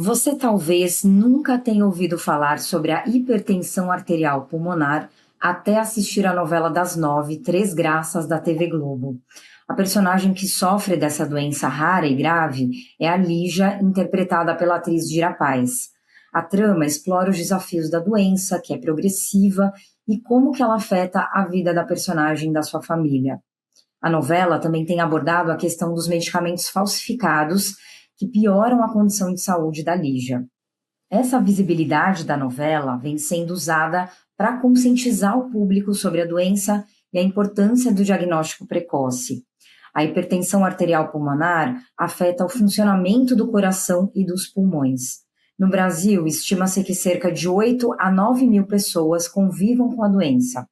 Você talvez nunca tenha ouvido falar sobre a hipertensão arterial pulmonar até assistir a novela das 9, Três Graças, da TV Globo. A personagem que sofre dessa doença rara e grave é a Lígia, interpretada pela atriz Dira Paz. A trama explora os desafios da doença, que é progressiva, e como que ela afeta a vida da personagem e da sua família. A novela também tem abordado a questão dos medicamentos falsificados que pioram a condição de saúde da Lígia. Essa visibilidade da novela vem sendo usada para conscientizar o público sobre a doença e a importância do diagnóstico precoce. A hipertensão arterial pulmonar afeta o funcionamento do coração e dos pulmões. No Brasil, estima-se que cerca de 8 a 9 mil pessoas convivam com a doença.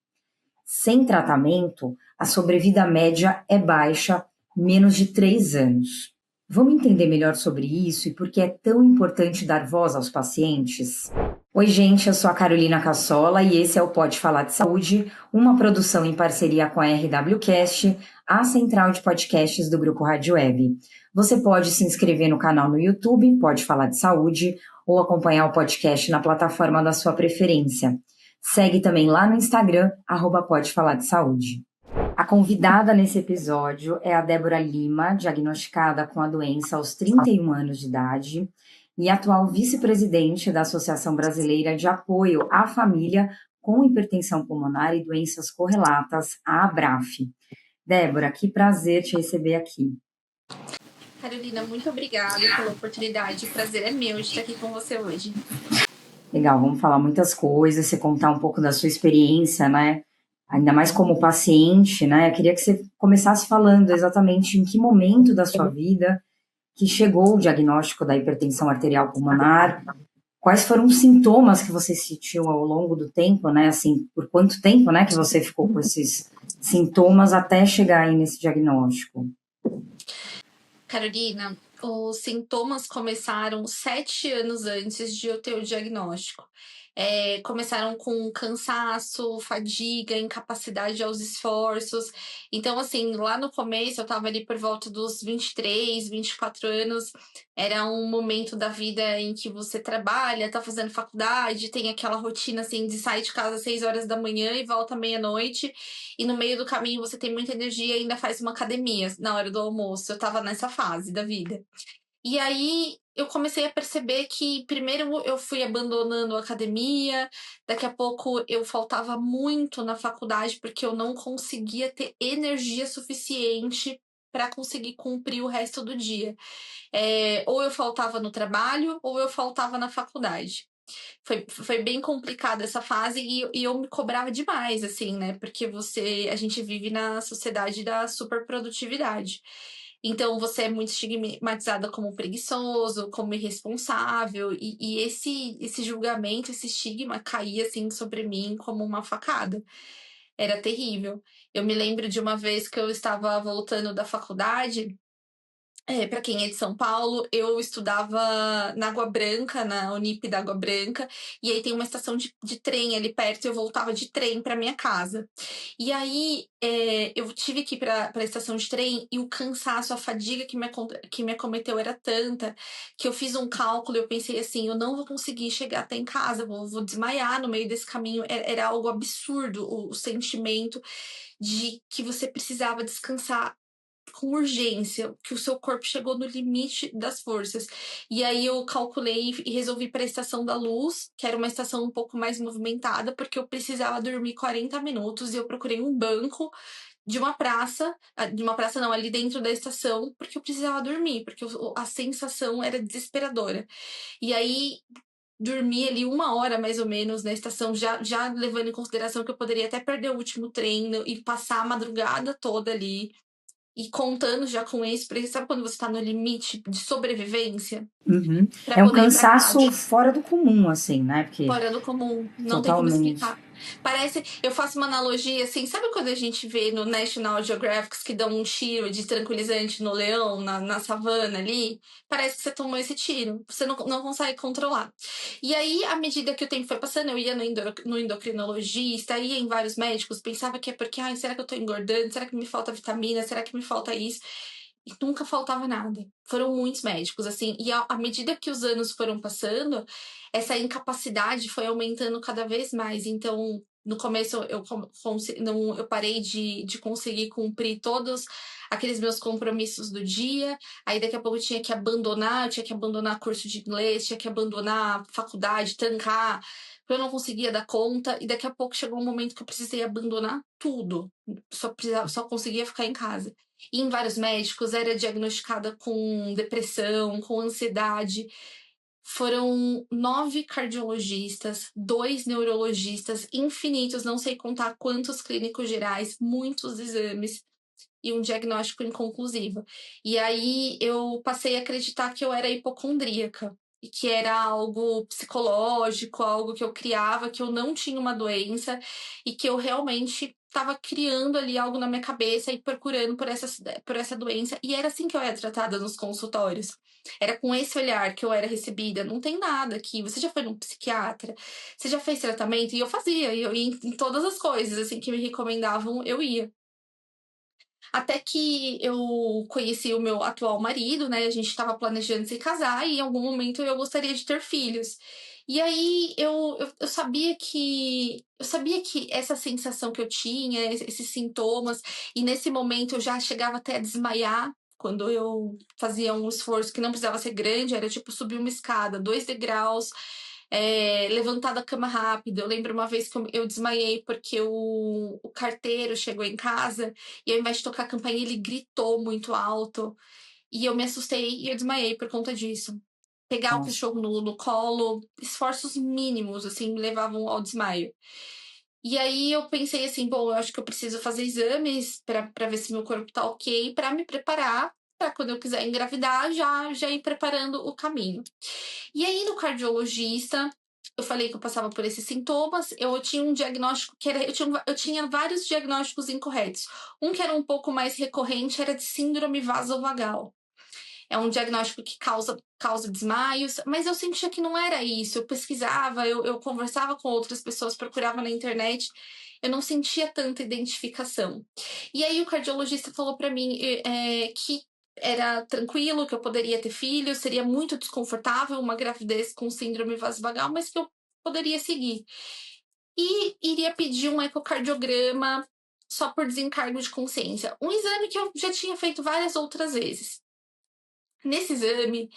Sem tratamento, a sobrevida média é baixa, menos de 3 anos. Vamos entender melhor sobre isso e por que é tão importante dar voz aos pacientes? Oi, gente, eu sou a Carolina Cassola e esse é o Pode Falar de Saúde, uma produção em parceria com a RWCast, a central de podcasts do Grupo Rádio Web. Você pode se inscrever no canal no YouTube, Pode Falar de Saúde, ou acompanhar o podcast na plataforma da sua preferência. Segue também lá no Instagram, @Pode Falar de Saúde. A convidada nesse episódio é a Débora Lima, diagnosticada com a doença aos 31 anos de idade e atual vice-presidente da Associação Brasileira de Apoio à Família com Hipertensão Pulmonar e Doenças Correlatas, a ABRAF. Débora, que prazer te receber aqui. Carolina, muito obrigada pela oportunidade. O prazer é meu de estar aqui com você hoje. Legal, vamos falar muitas coisas, você contar um pouco da sua experiência, né? Ainda mais como paciente, né? Eu queria que você começasse falando exatamente em que momento da sua vida que chegou o diagnóstico da hipertensão arterial pulmonar, quais foram os sintomas que você sentiu ao longo do tempo, né? Assim, por quanto tempo, né, que você ficou com esses sintomas até chegar aí nesse diagnóstico? Carolina, os sintomas começaram 7 anos antes de eu ter o diagnóstico. Começaram com cansaço, fadiga, incapacidade aos esforços. Então, assim, lá no começo, eu estava ali por volta dos 23, 24 anos. Era um momento da vida em que você trabalha, tá fazendo faculdade, tem aquela rotina, assim, de sair de casa às 6 horas da manhã e volta à meia-noite. E no meio do caminho você tem muita energia e ainda faz uma academia na hora do almoço. Eu tava nessa fase da vida. E aí eu comecei a perceber que primeiro eu fui abandonando a academia, daqui a pouco eu faltava muito na faculdade porque eu não conseguia ter energia suficiente para conseguir cumprir o resto do dia. Ou eu faltava no trabalho ou eu faltava na faculdade. Foi bem complicada essa fase e eu me cobrava demais, assim, né? Porque a gente vive na sociedade da superprodutividade. Então, você é muito estigmatizada como preguiçoso, como irresponsável, e esse julgamento, esse estigma caía, assim, sobre mim como uma facada. Era terrível. Eu me lembro de uma vez que eu estava voltando da faculdade. Para quem é de São Paulo, eu estudava na Água Branca, na Unip da Água Branca, e aí tem uma estação de trem ali perto, e eu voltava de trem para minha casa. E aí eu tive que ir para a estação de trem, e o cansaço, a fadiga que me acometeu era tanta, que eu fiz um cálculo, eu pensei assim, eu não vou conseguir chegar até em casa, vou desmaiar no meio desse caminho. Era algo absurdo o sentimento de que você precisava descansar com urgência, que o seu corpo chegou no limite das forças. E aí eu calculei e resolvi ir para a Estação da Luz, que era uma estação um pouco mais movimentada, porque eu precisava dormir 40 minutos e eu procurei um banco de uma praça não, ali dentro da estação, porque eu precisava dormir, porque a sensação era desesperadora. E aí dormi ali 1 hora mais ou menos na estação, já levando em consideração que eu poderia até perder o último trem e passar a madrugada toda ali. E contando já com isso, porque sabe quando você tá no limite de sobrevivência? Uhum. Pra É um poder ir pra cansaço casa. fora do comum, assim, né? Porque Fora do comum, não tem como totalmente. explicar. Parece, eu faço uma analogia assim, sabe quando a gente vê no National Geographic que dão um tiro de tranquilizante no leão, na savana ali? Parece que você tomou esse tiro, você não consegue controlar. E aí, à medida que o tempo foi passando, eu ia no endocrinologista, ia em vários médicos, pensava que é porque, ai, será que eu tô engordando? Será que me falta vitamina? Será que me falta isso? e nunca faltava nada. Foram muitos médicos, assim, e à medida que os anos foram passando, essa incapacidade foi aumentando cada vez mais. Então, no começo, eu parei de conseguir cumprir todos aqueles meus compromissos do dia. Aí, daqui a pouco, eu tinha que abandonar curso de inglês, tinha que abandonar faculdade, trancar, porque eu não conseguia dar conta. E daqui a pouco chegou um momento que eu precisei abandonar tudo. Só conseguia ficar em casa. E em vários médicos, era diagnosticada com depressão, com ansiedade. Foram 9 cardiologistas, 2 neurologistas, infinitos, não sei contar quantos clínicos gerais, muitos exames e um diagnóstico inconclusivo. E aí eu passei a acreditar que eu era hipocondríaca e que era algo psicológico, algo que eu criava, que eu não tinha uma doença e que eu realmente estava criando ali algo na minha cabeça e procurando por essa doença. E era assim que eu era tratada nos consultórios. Era com esse olhar que eu era recebida. Não tem nada aqui. Você já foi num psiquiatra? Você já fez tratamento? E eu fazia. E eu ia em todas as coisas assim que me recomendavam, eu ia. Até que eu conheci o meu atual marido, né? A gente estava planejando se casar e em algum momento eu gostaria de ter filhos. E aí eu sabia que essa sensação que eu tinha, esses sintomas, e nesse momento eu já chegava até a desmaiar. Quando eu fazia um esforço que não precisava ser grande, era tipo subir uma escada, 2 degraus, levantar da cama rápido. Eu lembro uma vez que eu desmaiei porque o carteiro chegou em casa e ao invés de tocar a campainha, ele gritou muito alto. E eu me assustei e eu desmaiei por conta disso. Pegar o Nossa. cachorro no colo, esforços mínimos, assim, me levavam ao desmaio. E aí eu pensei assim, bom, eu acho que eu preciso fazer exames para ver se meu corpo tá ok, para me preparar para quando eu quiser engravidar, já ir preparando o caminho. E aí no cardiologista, eu falei que eu passava por esses sintomas, eu tinha um diagnóstico que era. Eu tinha vários diagnósticos incorretos. Um que era um pouco mais recorrente era de síndrome vasovagal. É um diagnóstico que causa desmaios, mas eu sentia que não era isso. Eu pesquisava, eu conversava com outras pessoas, procurava na internet, eu não sentia tanta identificação. E aí o cardiologista falou para mim que era tranquilo, que eu poderia ter filhos, seria muito desconfortável uma gravidez com síndrome vasovagal, mas que eu poderia seguir. E iria pedir um ecocardiograma só por desencargo de consciência. Um exame que eu já tinha feito várias outras vezes. Nesse exame,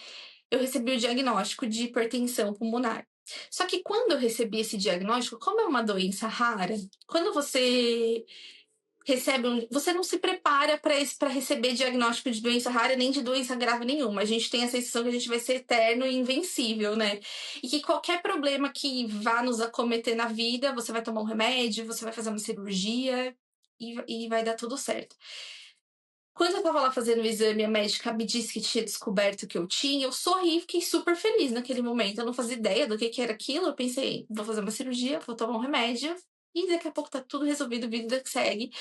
eu recebi o diagnóstico de hipertensão pulmonar. Só que quando eu recebi esse diagnóstico, como é uma doença rara, quando você você não se prepara para receber diagnóstico de doença rara nem de doença grave nenhuma. A gente tem a sensação que a gente vai ser eterno e invencível, né? E que qualquer problema que vá nos acometer na vida, você vai tomar um remédio, você vai fazer uma cirurgia e vai dar tudo certo. Quando eu tava lá fazendo o exame, a médica me disse que tinha descoberto o que eu tinha, eu sorri e fiquei super feliz naquele momento. Eu não fazia ideia do que era aquilo. Eu pensei, vou fazer uma cirurgia, vou tomar um remédio e daqui a pouco tá tudo resolvido, vida que segue.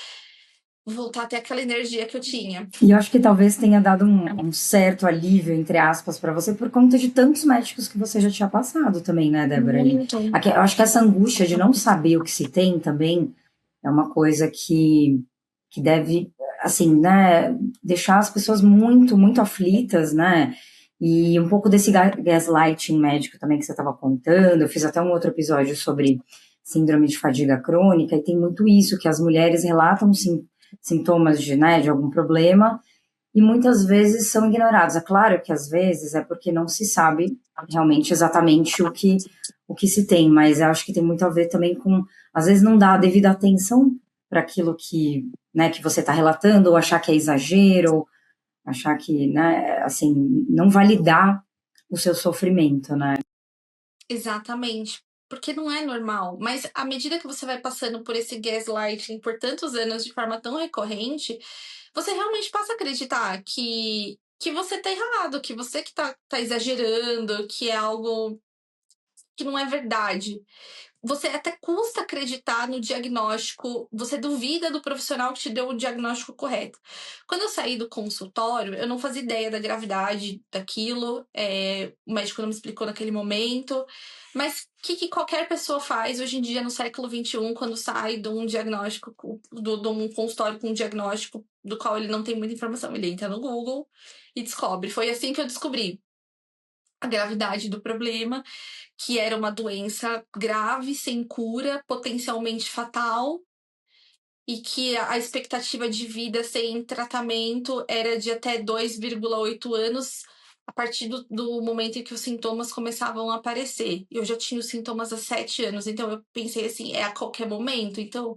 Vou voltar a ter aquela energia que eu tinha. E eu acho que talvez tenha dado um certo alívio, entre aspas, para você por conta de tantos médicos que você já tinha passado também, né, Débora? Muito. Eu acho que essa angústia de não saber o que se tem também é uma coisa que deve, assim, né, deixar as pessoas muito, muito aflitas, né? E um pouco desse gaslighting médico também que você estava contando. Eu fiz até um outro episódio sobre síndrome de fadiga crônica e tem muito isso, que as mulheres relatam sintomas de, né, de algum problema e muitas vezes são ignorados. É claro que às vezes é porque não se sabe realmente exatamente o que se tem, mas eu acho que tem muito a ver também com, às vezes não dá a devida atenção para aquilo que, né, que você está relatando, ou achar que é exagero, ou achar que, né, assim, não validar o seu sofrimento, né? Exatamente. Porque não é normal. Mas à medida que você vai passando por esse gaslighting por tantos anos de forma tão recorrente, você realmente passa a acreditar que você tá errado, que você que tá exagerando, que é algo que não é verdade. Você até custa acreditar no diagnóstico, você duvida do profissional que te deu o diagnóstico correto. Quando eu saí do consultório, eu não fazia ideia da gravidade daquilo, o médico não me explicou naquele momento, mas o que qualquer pessoa faz hoje em dia no século XXI, quando sai de um diagnóstico, de um consultório com um diagnóstico do qual ele não tem muita informação. Ele entra no Google e descobre. Foi assim que eu descobri a gravidade do problema, que era uma doença grave, sem cura, potencialmente fatal, e que a expectativa de vida sem tratamento era de até 2,8 anos a partir do momento em que os sintomas começavam a aparecer. Eu já tinha os sintomas há 7 anos, então eu pensei assim, é a qualquer momento, então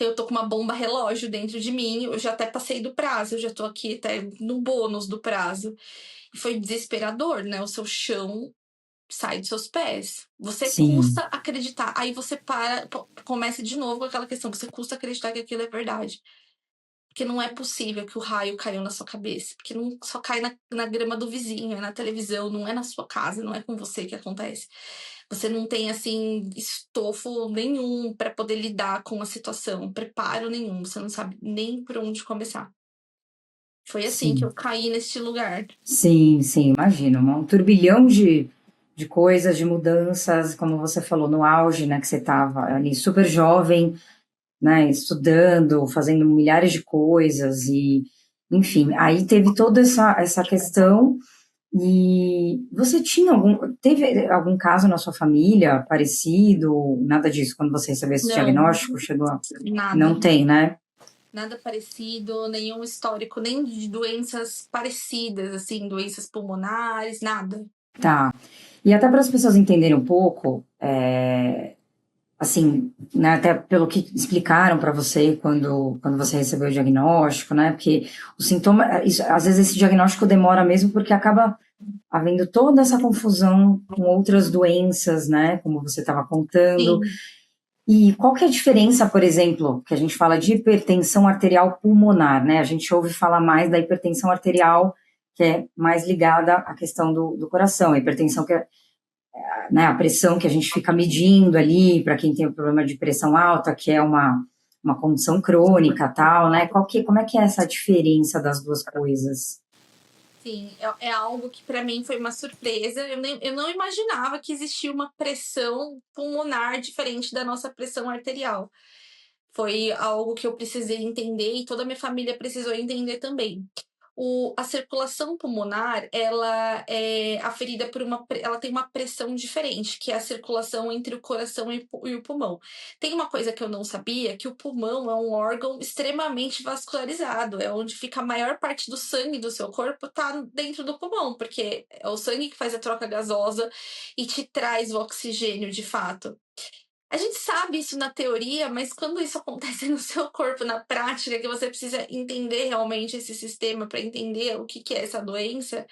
eu tô com uma bomba relógio dentro de mim, eu já até passei do prazo, eu já tô aqui até no bônus do prazo. E foi desesperador, né? O seu chão sai dos seus pés. Você Sim, custa acreditar. Aí você para, começa de novo com aquela questão. Você custa acreditar que aquilo é verdade. Porque não é possível que o raio caiu na sua cabeça. Porque não só cai na grama do vizinho, é na televisão, não é na sua casa, não é com você que acontece. Você não tem, assim, estofo nenhum para poder lidar com a situação, preparo nenhum. Você não sabe nem por onde começar. Foi assim que sim. eu caí neste lugar. Sim, sim, imagino. Um turbilhão de coisas, de mudanças, como você falou, no auge, né, que você estava ali super jovem, né, estudando, fazendo milhares de coisas e, enfim, aí teve toda essa questão e você teve algum caso na sua família parecido, nada disso, quando você recebeu esse Não, diagnóstico, nada. não tem, né? Nada parecido, nenhum histórico, nem de doenças parecidas, assim, doenças pulmonares, nada. Tá. E até para as pessoas entenderem um pouco, assim, né, até pelo que explicaram para você quando você recebeu o diagnóstico, né, porque o sintoma, às vezes esse diagnóstico demora mesmo porque acaba havendo toda essa confusão com outras doenças, né, como você estava contando. Sim, E qual que é a diferença, por exemplo, que a gente fala de hipertensão arterial pulmonar, né, a gente ouve falar mais da hipertensão arterial, que é mais ligada à questão do coração, a hipertensão que é, né, a pressão que a gente fica medindo ali, para quem tem o problema de pressão alta, que é uma condição crônica, tal, né? Como é que é essa diferença das duas coisas? sim, é algo que para mim foi uma surpresa. Eu não imaginava que existia uma pressão pulmonar diferente da nossa pressão arterial. Foi algo que eu precisei entender e toda a minha família precisou entender também. A circulação pulmonar, ela é aferida ela tem uma pressão diferente, que é a circulação entre o coração e o pulmão. Tem uma coisa que eu não sabia, que o pulmão é um órgão extremamente vascularizado, é onde fica a maior parte do sangue do seu corpo tá dentro do pulmão, porque é o sangue que faz a troca gasosa e te traz o oxigênio de fato. A gente sabe isso na teoria, mas quando isso acontece no seu corpo, na prática, que você precisa entender realmente esse sistema para entender o que é essa doença,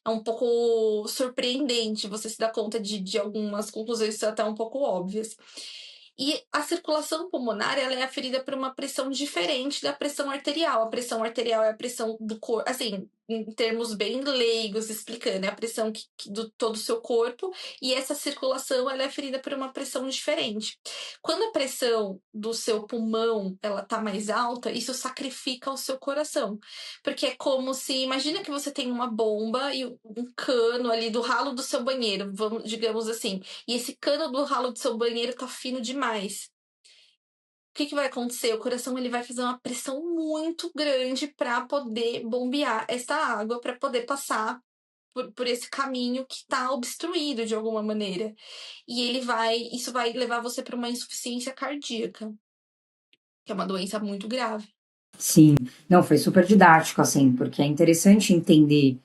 é um pouco surpreendente você se dar conta de algumas conclusões até um pouco óbvias. E a circulação pulmonar, ela é aferida por uma pressão diferente da pressão arterial. A pressão arterial é a pressão do corpo, assim, em termos bem leigos, explicando, é a pressão do todo o seu corpo, e essa circulação, ela é aferida por uma pressão diferente. Quando a pressão do seu pulmão, ela tá mais alta, isso sacrifica o seu coração. Porque é como se, imagina que você tem uma bomba e um cano ali do ralo do seu banheiro, vamos, digamos assim, e esse cano do ralo do seu banheiro tá fino demais. O que vai acontecer? O coração ele vai fazer uma pressão muito grande para poder bombear essa água, para poder passar por esse caminho que está obstruído de alguma maneira. E isso vai levar você para uma insuficiência cardíaca, que é uma doença muito grave. Sim, não, foi super didático, assim, porque é interessante entender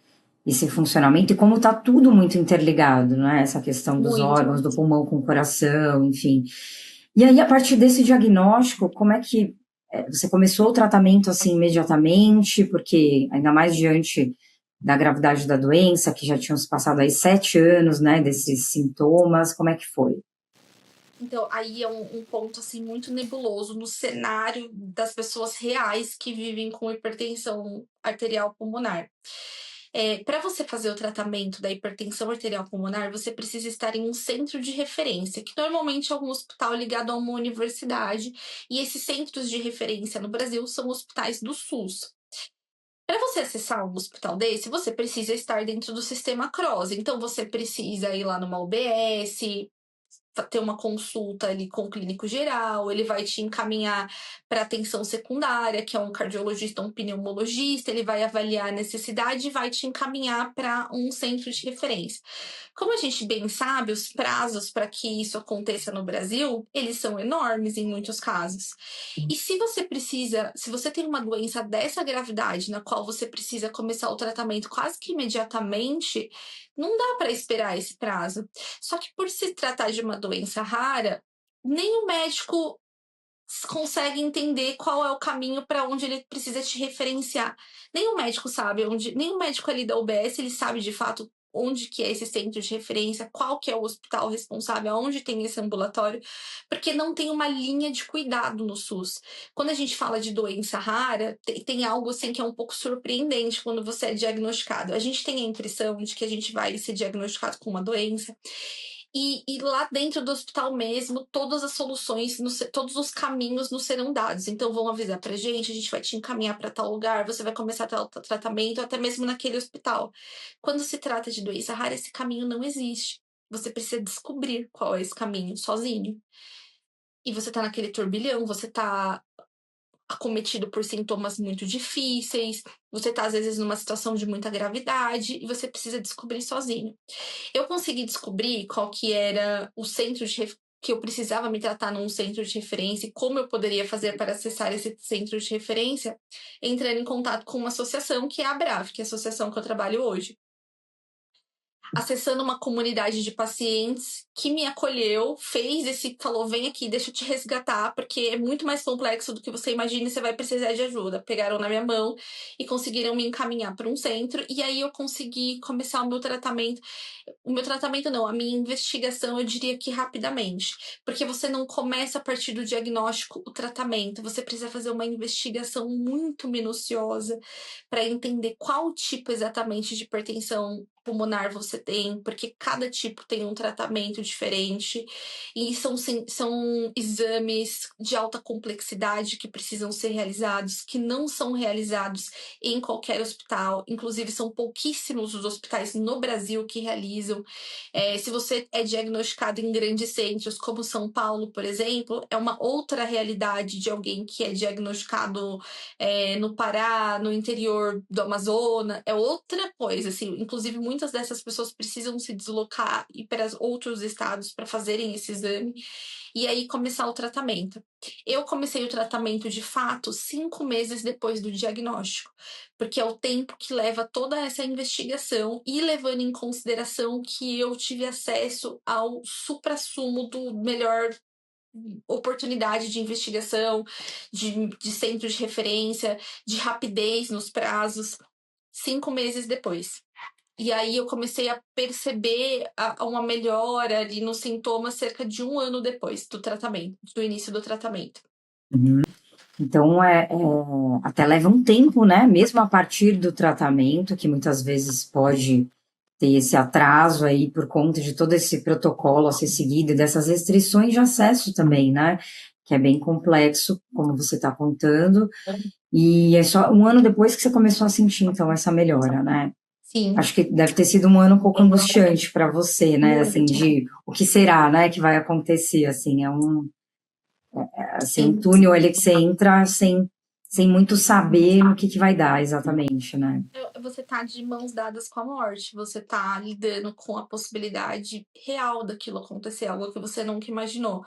esse funcionamento e como está tudo muito interligado, né? Essa questão dos Muito. órgãos, do pulmão com o coração, enfim. E aí, a partir desse diagnóstico, como é que você começou o tratamento assim imediatamente? Porque ainda mais diante da gravidade da doença, que já tinham se passado aí 7 anos, né, desses sintomas, como é que foi? Então, aí é um ponto assim muito nebuloso no cenário das pessoas reais que vivem com hipertensão arterial pulmonar. Para você fazer o tratamento da hipertensão arterial pulmonar, você precisa estar em um centro de referência, que normalmente é um hospital ligado a uma universidade, e esses centros de referência no Brasil são hospitais do SUS. Para você acessar um hospital desse, você precisa estar dentro do sistema CROSS. Então, você precisa ir lá numa UBS, ter uma consulta ali com o clínico geral, ele vai te encaminhar para atenção secundária, que é um cardiologista, um pneumologista, ele vai avaliar a necessidade e vai te encaminhar para um centro de referência. Como a gente bem sabe, os prazos para que isso aconteça no Brasil, eles são enormes em muitos casos. E se você tem uma doença dessa gravidade, na qual você precisa começar o tratamento quase que imediatamente, não dá para esperar esse prazo. Só que por se tratar de uma doença rara, nem o médico consegue entender qual é o caminho para onde ele precisa te referenciar. Nem o médico sabe onde, nem o médico ali da UBS, ele sabe de fato onde que é esse centro de referência, qual que é o hospital responsável, aonde tem esse ambulatório, porque não tem uma linha de cuidado no SUS. Quando a gente fala de doença rara, tem algo assim que é um pouco surpreendente quando você é diagnosticado. A gente tem a impressão de que a gente vai ser diagnosticado com uma doença e lá dentro do hospital mesmo, todas as soluções, todos os caminhos nos serão dados. Então, vão avisar pra gente, a gente vai te encaminhar para tal lugar, você vai começar tal tratamento, até mesmo naquele hospital. Quando se trata de doença rara, esse caminho não existe. Você precisa descobrir qual é esse caminho sozinho. E você tá naquele turbilhão, você tá acometido por sintomas muito difíceis, você tá às vezes numa situação de muita gravidade e você precisa descobrir sozinho. Eu consegui descobrir qual que era o centro que eu precisava me tratar num centro de referência e como eu poderia fazer para acessar esse centro de referência, entrando em contato com uma associação que é a ABRAV, que é a associação que eu trabalho hoje. Acessando uma comunidade de pacientes que me acolheu, falou, vem aqui, deixa eu te resgatar, porque é muito mais complexo do que você imagina e você vai precisar de ajuda. Pegaram na minha mão e conseguiram me encaminhar para um centro, e aí eu consegui começar o meu tratamento. O meu tratamento não, a minha investigação, eu diria que rapidamente, porque você não começa a partir do diagnóstico o tratamento, você precisa fazer uma investigação muito minuciosa para entender qual tipo exatamente de hipertensão pulmonar você tem, porque cada tipo tem um tratamento diferente, e são exames de alta complexidade que precisam ser realizados, que não são realizados em qualquer hospital, inclusive são pouquíssimos os hospitais no Brasil que realizam. Se você é diagnosticado em grandes centros, como São Paulo, por exemplo, é uma outra realidade de alguém que é diagnosticado no Pará, no interior do Amazonas, é outra coisa, assim, inclusive muitas dessas pessoas precisam se deslocar e ir para outros estados para fazerem esse exame e aí começar o tratamento. Eu comecei o tratamento de fato 5 meses depois do diagnóstico, porque é o tempo que leva toda essa investigação e levando em consideração que eu tive acesso ao suprassumo do melhor oportunidade de investigação, de centro de referência, de rapidez nos prazos, 5 meses depois. E aí eu comecei a perceber uma melhora ali nos sintomas cerca de 1 ano depois do tratamento, do início do tratamento. Uhum. Então, até leva um tempo, né? Mesmo a partir do tratamento, que muitas vezes pode ter esse atraso aí por conta de todo esse protocolo a ser seguido e dessas restrições de acesso também, né? Que é bem complexo, como você está contando. E é só 1 ano depois que você começou a sentir, então, essa melhora, né? Sim. Acho que deve ter sido um ano um pouco angustiante para você, né? Assim, de o que será, né, que vai acontecer, assim, um túnel ali que você entra sem muito saber o que vai dar exatamente, né? Você tá de mãos dadas com a morte, você tá lidando com a possibilidade real daquilo acontecer, algo que você nunca imaginou.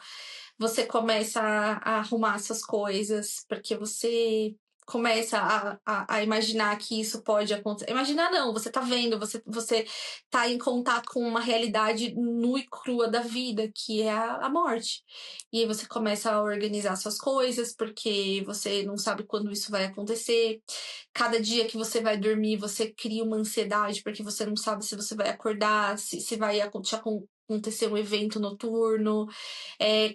Você começa a arrumar essas coisas, porque você começa a imaginar que isso pode acontecer. Imaginar não, você tá vendo, você tá em contato com uma realidade nua e crua da vida, que é a morte. E aí você começa a organizar suas coisas, porque você não sabe quando isso vai acontecer. Cada dia que você vai dormir, você cria uma ansiedade, porque você não sabe se você vai acordar, se vai acontecer um evento noturno.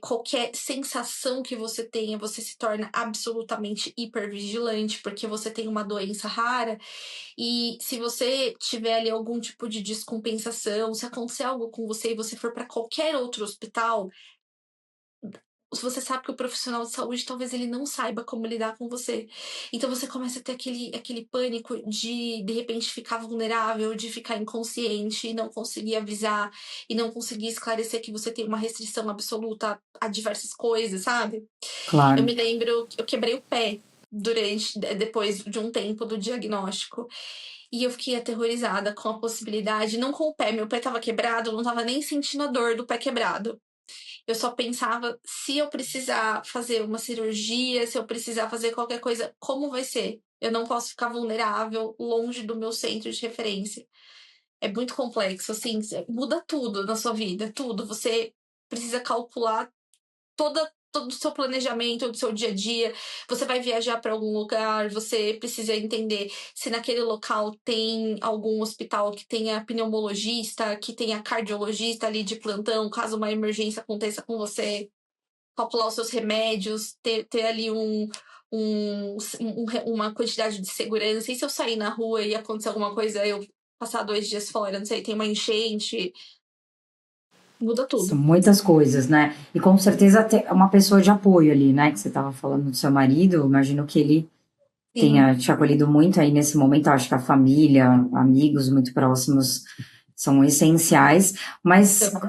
Qualquer sensação que você tenha, você se torna absolutamente hipervigilante, porque você tem uma doença rara. E se você tiver ali algum tipo de descompensação, se acontecer algo com você e você for para qualquer outro hospital, você sabe que o profissional de saúde talvez ele não saiba como lidar com você. Então você começa a ter aquele pânico de repente ficar vulnerável, de ficar inconsciente e não conseguir avisar e não conseguir esclarecer que você tem uma restrição absoluta a diversas coisas, sabe? Eu Claro. me lembro que eu quebrei o pé depois de um tempo do diagnóstico. E eu fiquei aterrorizada com a possibilidade, não com o pé, meu pé estava quebrado, eu não estava nem sentindo a dor do pé quebrado. Eu só pensava, se eu precisar fazer uma cirurgia, se eu precisar fazer qualquer coisa, como vai ser? Eu não posso ficar vulnerável, longe do meu centro de referência. É muito complexo, assim, muda tudo na sua vida, tudo. Você precisa calcular todo o seu planejamento do seu dia a dia. Você vai viajar para algum lugar, você precisa entender se naquele local tem algum hospital que tenha pneumologista, que tenha cardiologista ali de plantão, caso uma emergência aconteça com você, calcular os seus remédios, ter ali uma quantidade de segurança. E se eu sair na rua e acontecer alguma coisa, eu passar 2 dias fora, não sei, tem uma enchente, muda São tudo. muitas coisas, né? E com certeza ter uma pessoa de apoio ali, né? Que você estava falando do seu marido, imagino que ele Sim. tenha te acolhido muito aí nesse momento. Acho que a família, amigos muito próximos são essenciais, mas Então,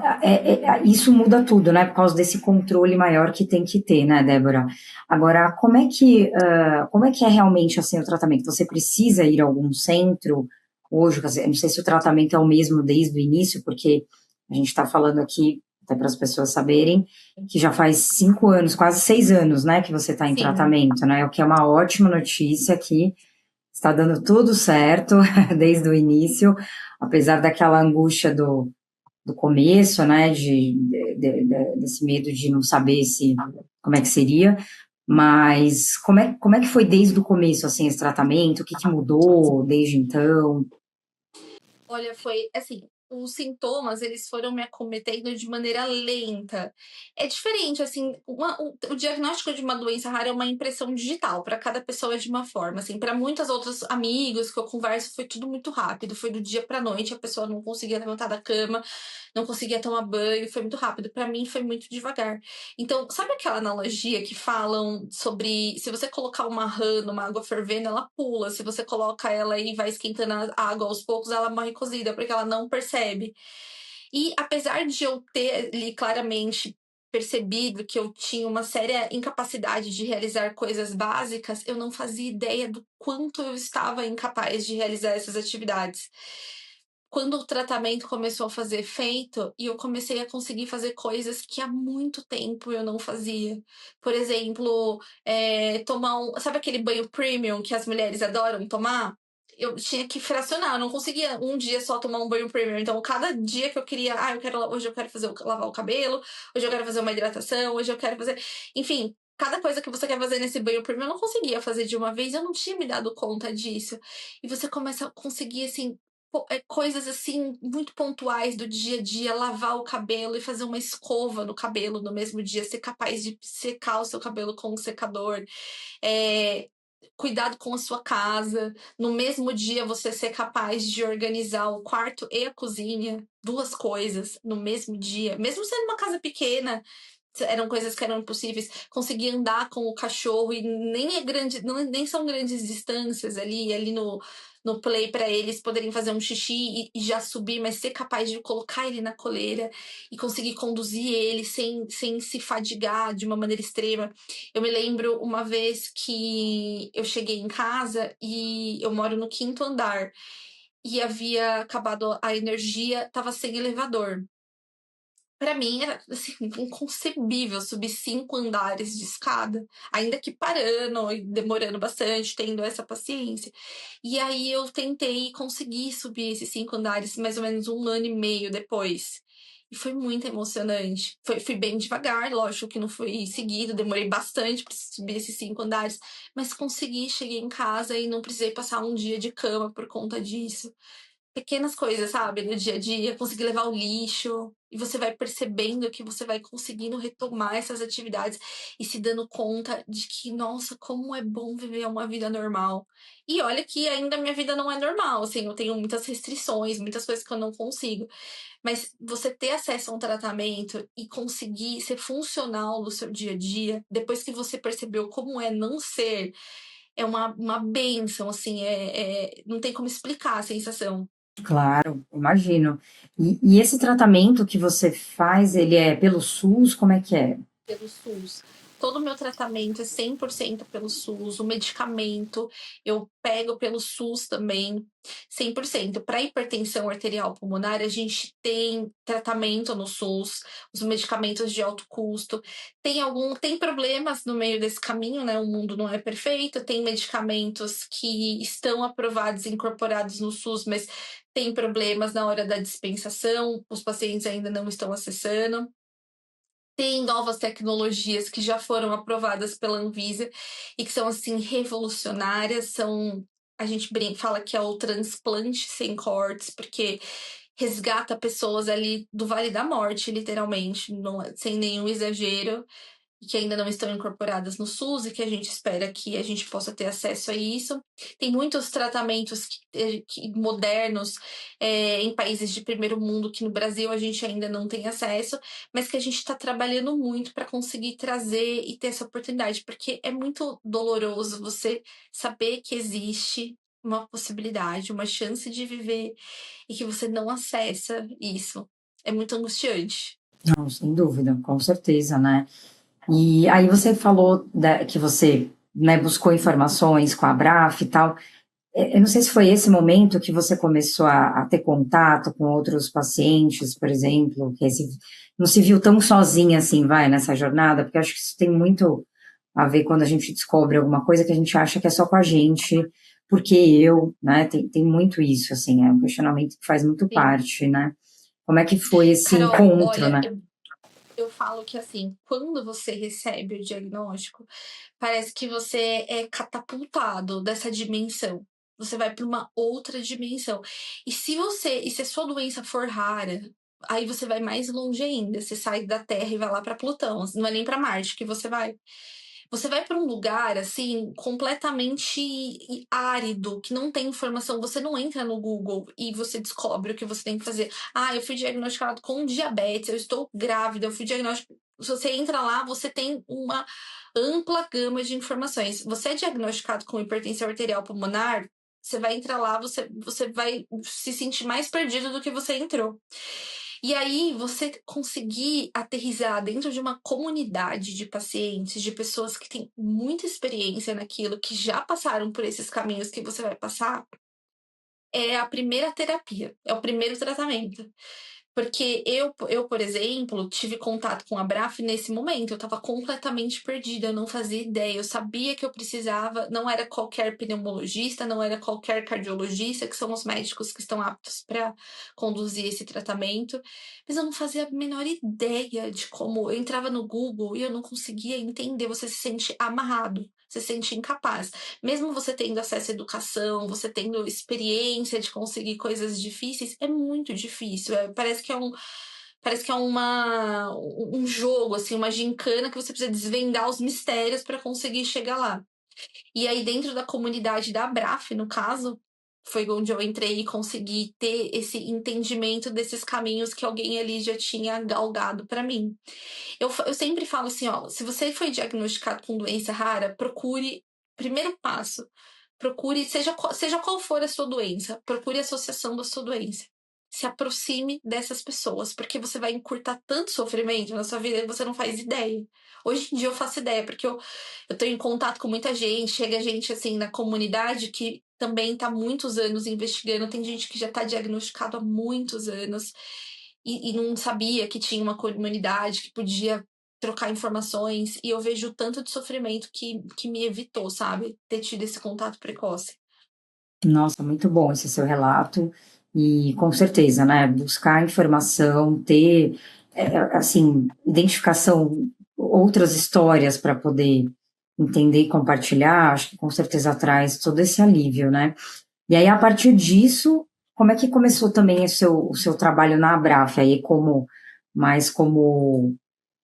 isso muda tudo, né? Por causa desse controle maior que tem que ter, né, Débora? Agora, como é que é realmente assim o tratamento? Você precisa ir a algum centro hoje? Quer dizer, eu não sei se o tratamento é o mesmo desde o início, porque a gente está falando aqui, até para as pessoas saberem, que já faz 5 anos, quase 6 anos, né, que você está em sim. tratamento, né? O que é uma ótima notícia que está dando tudo certo desde o início, apesar daquela angústia do começo, né, desse medo de não saber se como é que seria, mas como é que foi desde o começo, assim, esse tratamento? O que que mudou desde então? Olha, foi assim, os sintomas, eles foram me acometendo de maneira lenta. É diferente, assim, o diagnóstico de uma doença rara é uma impressão digital, para cada pessoa é de uma forma, assim, para muitos outros amigos que eu converso, foi tudo muito rápido, foi do dia pra noite, a pessoa não conseguia levantar da cama, não conseguia tomar banho, foi muito rápido. Para mim foi muito devagar. Então, sabe aquela analogia que falam sobre se você colocar uma rã numa água fervendo, ela pula. Se você coloca ela e vai esquentando a água aos poucos, ela morre cozida, porque ela não percebe. E apesar de eu ter ali claramente percebido que eu tinha uma séria incapacidade de realizar coisas básicas, eu não fazia ideia do quanto eu estava incapaz de realizar essas atividades. Quando o tratamento começou a fazer efeito e eu comecei a conseguir fazer coisas que há muito tempo eu não fazia. Por exemplo, tomar sabe aquele banho premium que as mulheres adoram tomar? Eu tinha que fracionar, eu não conseguia um dia só tomar um banho premium. Então, cada dia que eu queria, hoje eu quero lavar o cabelo, hoje eu quero fazer uma hidratação, hoje eu quero fazer. Enfim, cada coisa que você quer fazer nesse banho premium, eu não conseguia fazer de uma vez, eu não tinha me dado conta disso. E você começa a conseguir, assim, coisas assim muito pontuais do dia a dia, lavar o cabelo e fazer uma escova no cabelo no mesmo dia, ser capaz de secar o seu cabelo com um secador, é, cuidado com a sua casa, no mesmo dia você ser capaz de organizar o quarto e a cozinha, duas coisas no mesmo dia, mesmo sendo uma casa pequena, eram coisas que eram impossíveis. Conseguir andar com o cachorro e nem é grande, nem são grandes distâncias ali no play para eles poderem fazer um xixi e já subir, mas ser capaz de colocar ele na coleira e conseguir conduzir ele sem se fadigar de uma maneira extrema. Eu me lembro uma vez que eu cheguei em casa e eu moro no 5º andar e havia acabado a energia, estava sem elevador. Para mim era assim, inconcebível subir 5 andares de escada, ainda que parando e demorando bastante, tendo essa paciência. E aí eu tentei conseguir subir esses 5 andares, mais ou menos 1 ano e meio depois. E foi muito emocionante. Fui bem devagar, lógico que não foi seguido, demorei bastante para subir esses 5 andares, mas consegui, cheguei em casa e não precisei passar um dia de cama por conta disso. pequenas coisas, sabe, no dia a dia, conseguir levar o lixo, e você vai percebendo que você vai conseguindo retomar essas atividades e se dando conta de que, nossa, como é bom viver uma vida normal. E olha que ainda minha vida não é normal, assim, eu tenho muitas restrições, muitas coisas que eu não consigo. Mas você ter acesso a um tratamento e conseguir ser funcional no seu dia a dia, depois que você percebeu como é não ser, é uma bênção, assim, não tem como explicar a sensação. Claro, imagino. E esse tratamento que você faz, ele é pelo SUS? Como é que é? Pelo SUS. Todo o meu tratamento é 100% pelo SUS, o medicamento eu pego pelo SUS também, 100%. Para hipertensão arterial pulmonar, a gente tem tratamento no SUS, os medicamentos de alto custo. Tem problemas no meio desse caminho, né? O mundo não é perfeito, tem medicamentos que estão aprovados e incorporados no SUS, mas tem problemas na hora da dispensação, os pacientes ainda não estão acessando. Tem novas tecnologias que já foram aprovadas pela Anvisa e que são, assim, revolucionárias. A gente fala que é o transplante sem cortes, porque resgata pessoas ali do Vale da Morte, literalmente, sem nenhum exagero, e que ainda não estão incorporadas no SUS e que a gente espera que a gente possa ter acesso a isso. Tem muitos tratamentos modernos em países de primeiro mundo que no Brasil a gente ainda não tem acesso, mas que a gente está trabalhando muito para conseguir trazer e ter essa oportunidade, porque é muito doloroso você saber que existe uma possibilidade, uma chance de viver e que você não acessa isso. É muito angustiante. Não, sem dúvida, com certeza, né? E aí você falou que você, né, buscou informações com a Abraf e tal. Eu não sei se foi esse momento que você começou a ter contato com outros pacientes, por exemplo, não se viu tão sozinha assim, vai, nessa jornada, porque eu acho que isso tem muito a ver quando a gente descobre alguma coisa que a gente acha que é só com a gente, porque né, tem muito isso, assim, é um questionamento que faz muito Sim. parte, né? Como é que foi esse Carol, encontro, olha, né? eu falo que assim, quando você recebe o diagnóstico, parece que você é catapultado dessa dimensão. Você vai para uma outra dimensão. E se a sua doença for rara, aí você vai mais longe ainda. Você sai da Terra e vai lá para Plutão. Não é nem para Marte que você vai. Você vai para um lugar assim completamente árido, que não tem informação. Você não entra no Google e você descobre o que você tem que fazer. Ah, eu fui diagnosticado com diabetes, eu estou grávida, eu fui diagnosticado. Se você entra lá, você tem uma ampla gama de informações. Você é diagnosticado com hipertensão arterial pulmonar, você vai entrar lá, você vai se sentir mais perdido do que você entrou. E aí, você conseguir aterrissar dentro de uma comunidade de pacientes, de pessoas que têm muita experiência naquilo, que já passaram por esses caminhos que você vai passar, é a primeira terapia, é o primeiro tratamento. Porque por exemplo, tive contato com a Braf nesse momento, eu estava completamente perdida, eu não fazia ideia, eu sabia que eu precisava, não era qualquer pneumologista, não era qualquer cardiologista, que são os médicos que estão aptos para conduzir esse tratamento, mas eu não fazia a menor ideia de como. Eu entrava no Google e eu não conseguia entender, você se sente amarrado, você se sente incapaz. Mesmo você tendo acesso à educação, você tendo experiência de conseguir coisas difíceis, é muito difícil. Parece que é um jogo, assim, uma gincana que você precisa desvendar os mistérios para conseguir chegar lá. E aí, dentro da comunidade da Abraf, no caso, foi onde eu entrei e consegui ter esse entendimento desses caminhos que alguém ali já tinha galgado para mim. Eu sempre falo assim, ó, se você foi diagnosticado com doença rara, procure, primeiro passo, procure, seja qual for a sua doença, procure a associação da sua doença. Se aproxime dessas pessoas, porque você vai encurtar tanto sofrimento na sua vida que você não faz ideia. Hoje em dia eu faço ideia, porque eu tenho em contato com muita gente, chega gente assim na comunidade que também está muitos anos investigando, tem gente que já está diagnosticado há muitos anos e não sabia que tinha uma comunidade que podia trocar informações, e eu vejo o tanto de sofrimento que me evitou, sabe? Ter tido esse contato precoce. Nossa, muito bom esse seu relato. E com certeza, né? Buscar informação, ter, assim, identificação, outras histórias para poder entender e compartilhar, acho que com certeza traz todo esse alívio, né? E aí, a partir disso, como é que começou também o seu trabalho na Abraf, aí como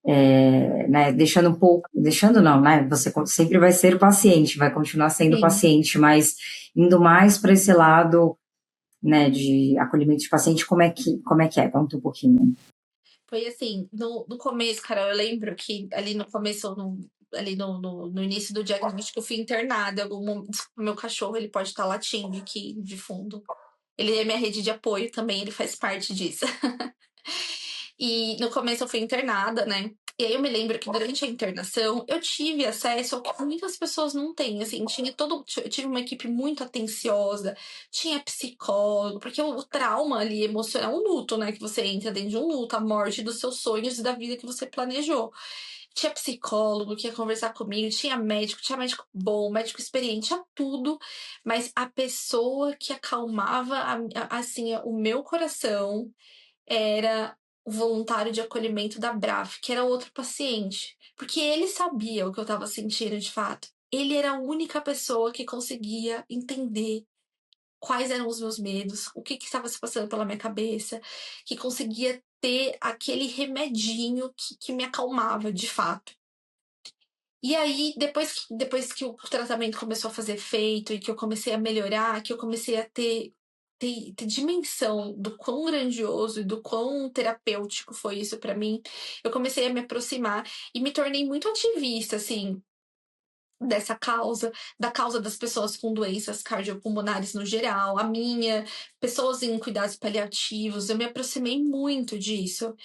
né, deixando um pouco, deixando não, né? Você sempre vai ser paciente, vai continuar sendo Sim. paciente, mas indo mais para esse lado, né, de acolhimento de paciente, como é que é? Conta um pouquinho. Foi assim, no começo, Carol, eu lembro que ali no começo, ali no início do diagnóstico, eu fui internada. Desculpa, meu cachorro, ele pode estar latindo aqui de fundo. Ele é minha rede de apoio também, ele faz parte disso. E no começo eu fui internada, né? E aí eu me lembro que durante a internação eu tive acesso ao que muitas pessoas não têm, assim, eu tive uma equipe muito atenciosa, tinha psicólogo, porque o trauma ali emocional, o luto, né, que você entra dentro de um luto, a morte dos seus sonhos e da vida que você planejou. Tinha psicólogo que ia conversar comigo, tinha médico bom, médico experiente, tinha tudo, mas a pessoa que acalmava, assim, o meu coração era o voluntário de acolhimento da Braf, que era outro paciente. Porque ele sabia o que eu estava sentindo de fato. Ele era a única pessoa que conseguia entender quais eram os meus medos, o que estava se passando pela minha cabeça, que conseguia ter aquele remedinho que me acalmava de fato. E aí, depois que o tratamento começou a fazer efeito e que eu comecei a melhorar, que eu comecei a ter dimensão do quão grandioso e do quão terapêutico foi isso pra mim, eu comecei a me aproximar e me tornei muito ativista, assim, dessa causa, da causa das pessoas com doenças cardiopulmonares no geral, a minha, pessoas em cuidados paliativos, eu me aproximei muito disso.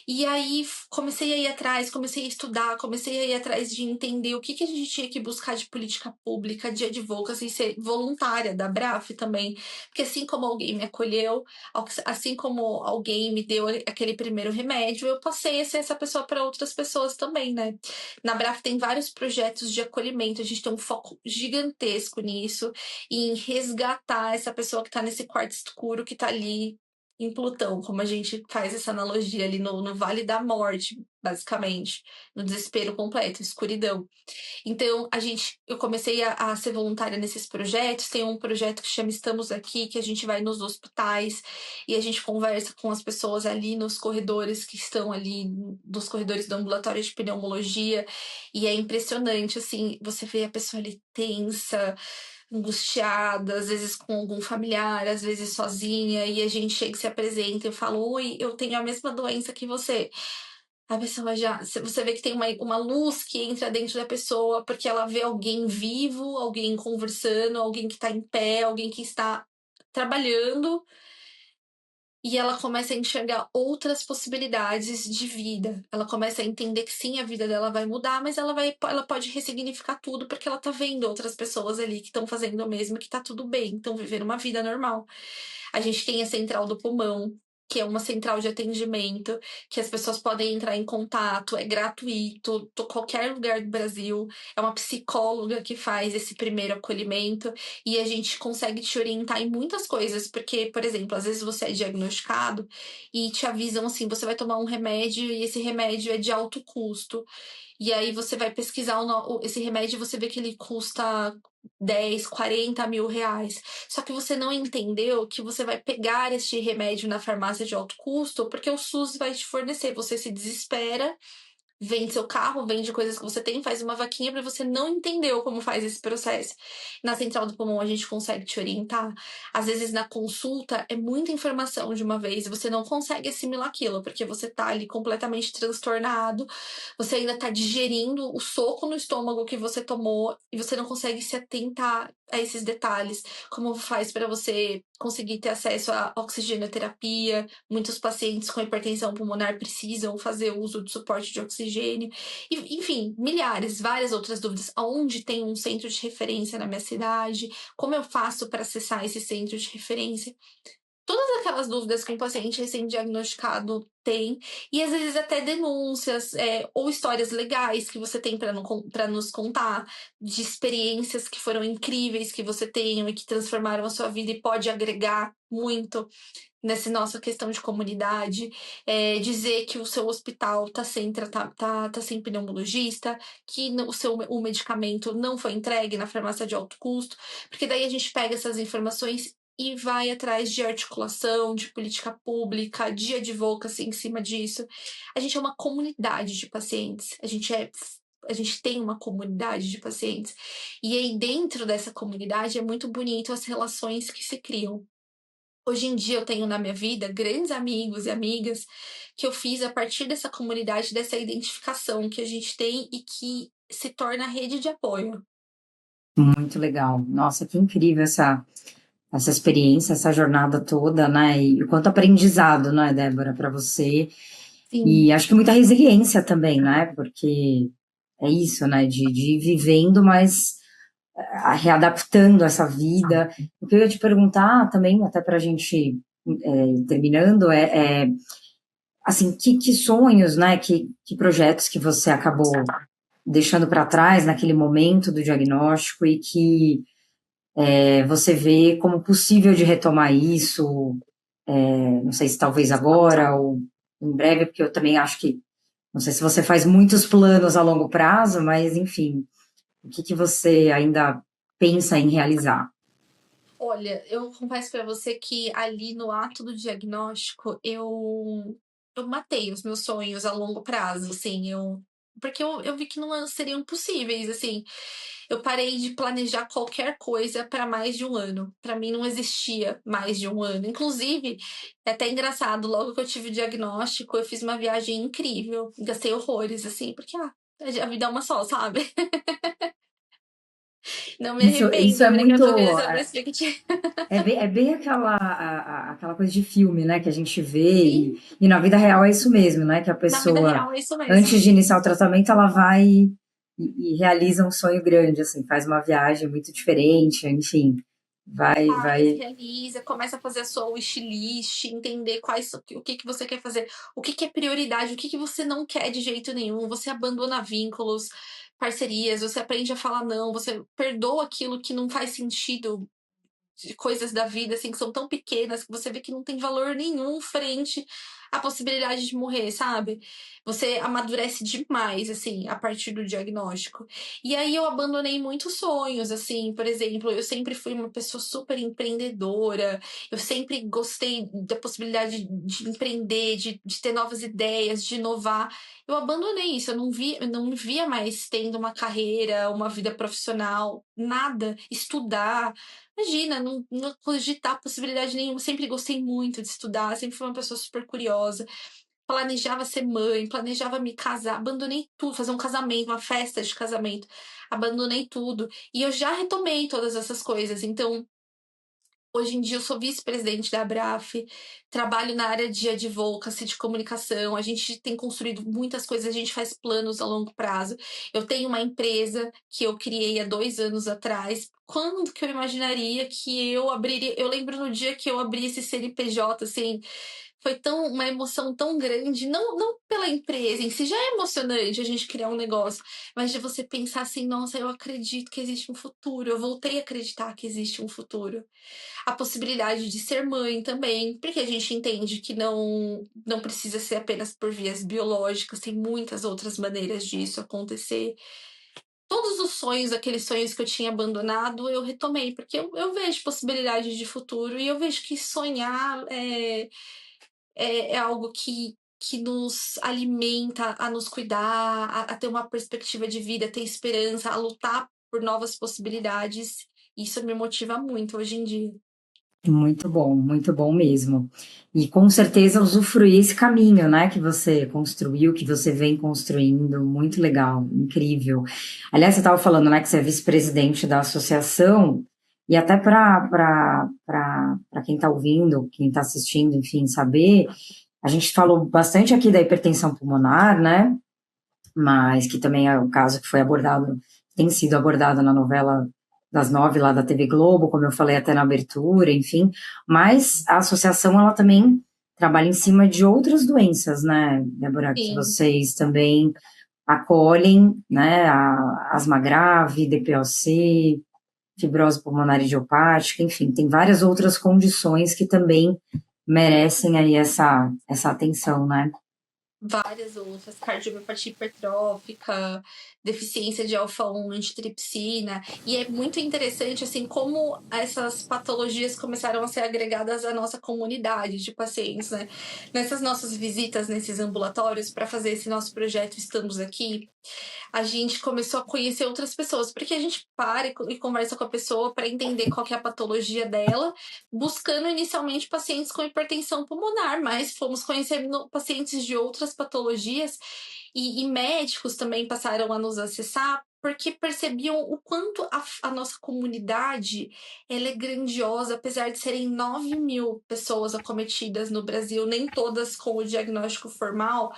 E aí comecei a ir atrás, comecei a estudar, comecei a ir atrás de entender o que a gente tinha que buscar de política pública, de advocacy, ser voluntária da Braf também, porque assim como alguém me acolheu, assim como alguém me deu aquele primeiro remédio, eu passei a ser essa pessoa para outras pessoas também, né? Na Braf tem vários projetos de acolhimento, a gente tem um foco gigantesco nisso, em resgatar essa pessoa que está nesse quarto escuro, que está ali em Plutão, como a gente faz essa analogia ali no Vale da Morte, basicamente, no desespero completo, escuridão. Então, eu comecei a ser voluntária nesses projetos. Tem um projeto que chama Estamos Aqui, que a gente vai nos hospitais e a gente conversa com as pessoas ali nos corredores que estão ali, nos corredores do ambulatório de pneumologia. E é impressionante, assim, você vê a pessoa ali tensa, angustiada, às vezes com algum familiar, às vezes sozinha, e a gente chega e se apresenta e fala: Oi, eu tenho a mesma doença que você. A pessoa já. Você vê que tem uma luz que entra dentro da pessoa, porque ela vê alguém vivo, alguém conversando, alguém que está em pé, alguém que está trabalhando, e ela começa a enxergar outras possibilidades de vida. Ela começa a entender que sim, a vida dela vai mudar, mas ela pode ressignificar tudo, porque ela tá vendo outras pessoas ali que estão fazendo o mesmo, que tá tudo bem, estão vivendo uma vida normal. A gente tem a Central do Pulmão, que é uma central de atendimento, que as pessoas podem entrar em contato, é gratuito, qualquer lugar do Brasil. É uma psicóloga que faz esse primeiro acolhimento e a gente consegue te orientar em muitas coisas, porque, por exemplo, às vezes você é diagnosticado e te avisam assim, você vai tomar um remédio e esse remédio é de alto custo. E aí você vai pesquisar esse remédio e você vê que ele custa 10, 40 mil reais. Só que você não entendeu que você vai pegar este remédio na farmácia de alto custo porque o SUS vai te fornecer. Você se desespera, vende seu carro, vende coisas que você tem, faz uma vaquinha para você não entendeu como faz esse processo. Na Central do Pulmão a gente consegue te orientar. Às vezes na consulta é muita informação de uma vez e você não consegue assimilar aquilo, porque você tá ali completamente transtornado, você ainda tá digerindo o soco no estômago que você tomou e você não consegue se atentar a esses detalhes, como faz para você conseguir ter acesso à oxigenoterapia. Muitos pacientes com hipertensão pulmonar precisam fazer uso de suporte de oxigênio. E, enfim, milhares, várias outras dúvidas. Aonde tem um centro de referência na minha cidade? Como eu faço para acessar esse centro de referência? Todas aquelas dúvidas que um paciente recém-diagnosticado tem, e às vezes até denúncias, ou histórias legais que você tem para nos contar, de experiências que foram incríveis que você tem e que transformaram a sua vida e pode agregar muito nessa nossa questão de comunidade. Dizer que o seu hospital tá sem pneumologista, que o medicamento não foi entregue na farmácia de alto custo, porque daí a gente pega essas informações e vai atrás de articulação, de política pública, de advocacy em cima disso. A gente é uma comunidade de pacientes, a gente tem uma comunidade de pacientes. E aí, dentro dessa comunidade, é muito bonito as relações que se criam. Hoje em dia, eu tenho na minha vida grandes amigos e amigas que eu fiz a partir dessa comunidade, dessa identificação que a gente tem e que se torna rede de apoio. Muito legal. Nossa, que incrível essa experiência, essa jornada toda, né? E o quanto aprendizado, né, Débora, para você. Sim. E acho que muita resiliência também, né? Porque é isso, né? De ir vivendo, mas readaptando essa vida. O que eu ia te perguntar também, até para a gente terminando, assim, que sonhos, né? Que projetos que você acabou deixando para trás naquele momento do diagnóstico e que você vê como possível de retomar isso, não sei se talvez agora ou em breve, porque eu também acho que, não sei se você faz muitos planos a longo prazo, mas enfim, o que você ainda pensa em realizar? Olha, eu confesso para você que ali no ato do diagnóstico, eu matei os meus sonhos a longo prazo, assim, porque eu vi que não seriam possíveis, assim. Eu parei de planejar qualquer coisa para mais de um ano. Para mim não existia mais de um ano. Inclusive, é até engraçado, logo que eu tive o diagnóstico, eu fiz uma viagem incrível, gastei horrores, assim, porque a vida é uma só, sabe? Não me Isso arrependo, é porque eu muito. tô realizando a expectativa. É bem aquela coisa de filme, né? Que a gente vê, Sim, e na vida real é isso mesmo, né? Que a na vida pessoa, real é isso mesmo. antes de iniciar o tratamento, ela vai e realiza um sonho grande, assim, faz uma viagem muito diferente, enfim, Faz, vai. realiza, começa a fazer a sua wishlist, entender o que que você quer fazer, o que que é prioridade, o que que você não quer de jeito nenhum. Você abandona vínculos, parcerias, você aprende a falar não, você perdoa aquilo que não faz sentido de coisas da vida, assim, que são tão pequenas que você vê que não tem valor nenhum frente à possibilidade de morrer, sabe? Você amadurece demais, assim, a partir do diagnóstico. E aí eu abandonei muitos sonhos, assim, por exemplo, eu sempre fui uma pessoa super empreendedora, eu sempre gostei da possibilidade de empreender, de ter novas ideias, de inovar. Eu abandonei isso, eu não me via mais tendo uma carreira, uma vida profissional, nada, estudar. Imagina, não cogitar possibilidade nenhuma. Sempre gostei muito de estudar, sempre fui uma pessoa super curiosa. Planejava ser mãe, planejava me casar, abandonei tudo, fazer um casamento, uma festa de casamento. Abandonei tudo. E eu já retomei todas essas coisas. Então, hoje em dia eu sou vice-presidente da Abraf, trabalho na área de advocacy, de comunicação. A gente tem construído muitas coisas, a gente faz planos a longo prazo. Eu tenho uma empresa que eu criei há 2 anos atrás. Quando que eu imaginaria que eu abriria? Eu lembro no dia que eu abri esse CNPJ, assim, foi uma emoção tão grande, não pela empresa em si, já é emocionante a gente criar um negócio, mas de você pensar assim, nossa, eu acredito que existe um futuro, eu voltei a acreditar que existe um futuro. A possibilidade de ser mãe também, porque a gente entende que não precisa ser apenas por vias biológicas, tem muitas outras maneiras disso acontecer. Todos os sonhos, aqueles sonhos que eu tinha abandonado, eu retomei, porque eu vejo possibilidades de futuro e eu vejo que sonhar é algo que nos alimenta a nos cuidar, a ter uma perspectiva de vida, a ter esperança, a lutar por novas possibilidades. Isso me motiva muito hoje em dia. Muito bom mesmo. E com certeza usufruir esse caminho, né, que você construiu, que você vem construindo, muito legal, incrível. Aliás, você estava falando, né, que você é vice-presidente da associação, e até para quem está ouvindo, quem está assistindo, enfim, saber, a gente falou bastante aqui da hipertensão pulmonar, né, mas que também é o caso que foi abordado, tem sido abordado na novela das 9 lá da TV Globo, como eu falei até na abertura, enfim, mas a associação ela também trabalha em cima de outras doenças, né, Débora, que Sim. vocês também acolhem, né, a asma grave, DPOC, fibrose pulmonar idiopática, enfim, tem várias outras condições que também merecem aí essa atenção, né? várias outras, cardiomiopatia hipertrófica, deficiência de alfa-1 antitripsina, e é muito interessante, assim, como essas patologias começaram a ser agregadas à nossa comunidade de pacientes, né? Nessas nossas visitas nesses ambulatórios para fazer esse nosso projeto Estamos Aqui, a gente começou a conhecer outras pessoas, porque a gente para e conversa com a pessoa para entender qual que é a patologia dela, buscando inicialmente pacientes com hipertensão pulmonar, mas fomos conhecendo pacientes de outras patologias e médicos também passaram a nos acessar porque percebiam o quanto a nossa comunidade ela é grandiosa, apesar de serem 9.000 pessoas acometidas no Brasil, nem todas com o diagnóstico formal,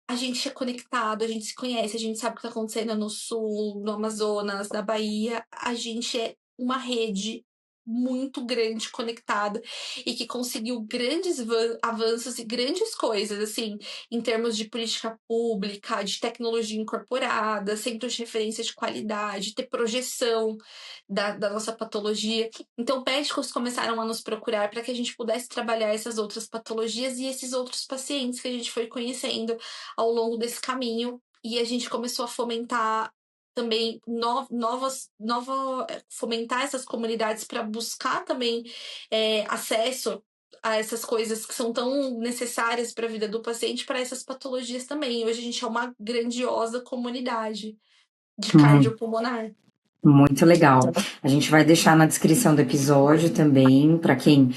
a gente é conectado, a gente se conhece, a gente sabe o que está acontecendo no Sul, no Amazonas, na Bahia. A gente é uma rede muito grande, conectada, e que conseguiu grandes avanços e grandes coisas, assim, em termos de política pública, de tecnologia incorporada, centros de referência de qualidade, ter projeção da nossa patologia. Então, médicos começaram a nos procurar para que a gente pudesse trabalhar essas outras patologias e esses outros pacientes que a gente foi conhecendo ao longo desse caminho, e a gente começou a fomentar também fomentar essas comunidades para buscar também acesso a essas coisas que são tão necessárias para a vida do paciente, para essas patologias também. Hoje a gente é uma grandiosa comunidade de cardiopulmonar. Muito legal. A gente vai deixar na descrição do episódio também, para quem,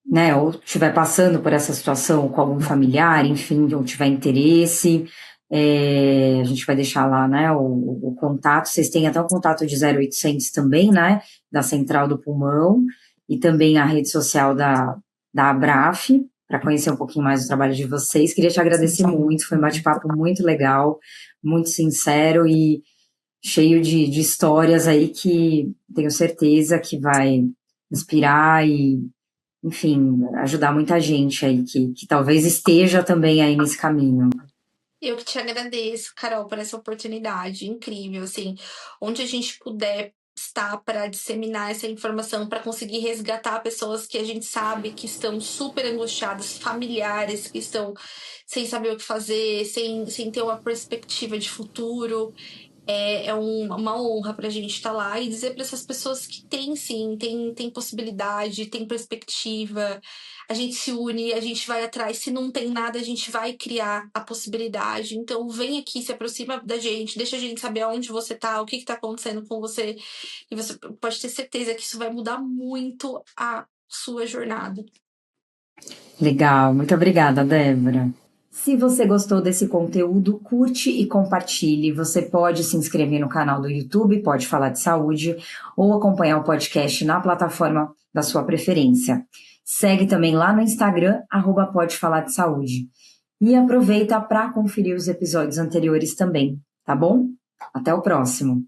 né, ou estiver passando por essa situação com algum familiar, enfim, ou tiver interesse, a gente vai deixar lá, né, o contato. Vocês têm até o contato de 0800 também, né, da Central do Pulmão, e também a rede social da Abraf, para conhecer um pouquinho mais do trabalho de vocês. Queria te agradecer muito, foi um bate-papo muito legal, muito sincero e cheio de histórias aí que tenho certeza que vai inspirar e, enfim, ajudar muita gente aí que talvez esteja também aí nesse caminho. Eu que te agradeço, Carol, por essa oportunidade incrível, assim, onde a gente puder estar para disseminar essa informação, para conseguir resgatar pessoas que a gente sabe que estão super angustiadas, familiares que estão sem saber o que fazer, sem ter uma perspectiva de futuro. É uma honra para a gente estar lá e dizer para essas pessoas que tem sim, tem possibilidade, tem perspectiva. A gente se une, a gente vai atrás. Se não tem nada, a gente vai criar a possibilidade. Então, vem aqui, se aproxima da gente, deixa a gente saber aonde você tá, o que está acontecendo com você. E você pode ter certeza que isso vai mudar muito a sua jornada. Legal, muito obrigada, Débora. Se você gostou desse conteúdo, curte e compartilhe. Você pode se inscrever no canal do YouTube, pode falar de saúde, ou acompanhar o podcast na plataforma da sua preferência. Segue também lá no Instagram, @pode falar de saúde. E aproveita para conferir os episódios anteriores também, tá bom? Até o próximo!